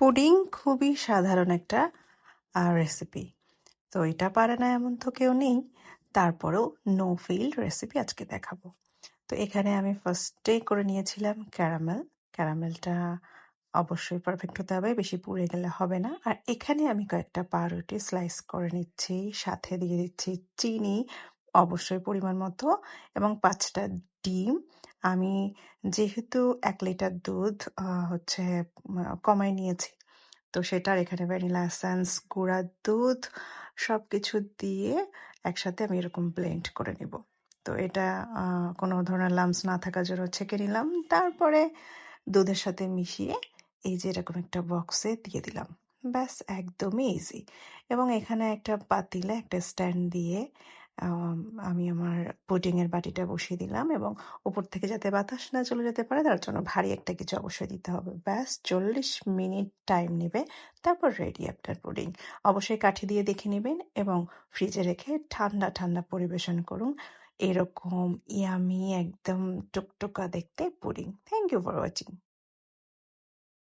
Pudding খুবই সাধারণ একটা রেসিপি। তো এটা পারে না এমন তো কেউ নেই। তারপরেও নো ফেইল্ড রেসিপি আজকে দেখাবো। তো এখানে আমি ফার্স্টে করে নিয়েছিলাম ক্যারামেল। ক্যারামেলটা অবশ্যই পারফেক্ট হতে হবে, বেশি পুড়ে গেলে হবে না। আর এখানে আমি কয়েকটা পাউরুটি স্লাইস করে নিচ্ছি, সাথে দিয়ে দিচ্ছি চিনি অবশ্যই পরিমাণ মতো এবং 5টা ডিম। আমি যেহেতু 1 লিটার দুধ হচ্ছে কমায় নিয়েছি, তো সেটার এখানে ভ্যানিলা এসেন্স, গুঁড়া দুধ সবকিছু দিয়ে একসাথে আমি এরকম ব্লেন্ড করে নিব। তো এটা কোনো ধরনের লাম্পস না থাকার জন্য ছেঁকে নিলাম। তারপরে দুধের সাথে মিশিয়ে এই যে এরকম একটা বক্সে দিয়ে দিলাম। ব্যাস একদমই ইজি। এবং এখানে একটা পাতিলে একটা স্ট্যান্ড দিয়ে আম আমি আমার পুডিং এর বাটিটা বসিয়ে দিলাম এবং উপর থেকে যাতে বাতাস না চলে যেতে পারে তার জন্য ভারী একটা কিছু অবশ্যই দিতে হবে। ব্যাস 40 মিনিট টাইম নেবে। তারপর রেডি আপনার পুডিং। অবশ্যই কাঠি দিয়ে দেখে নিবেন এবং ফ্রিজে রেখে ঠান্ডা ঠান্ডা পরিবেশন করুন। এরকম ইয়ামি একদম টুকটুকা দেখতে pudding. Thank you for watching.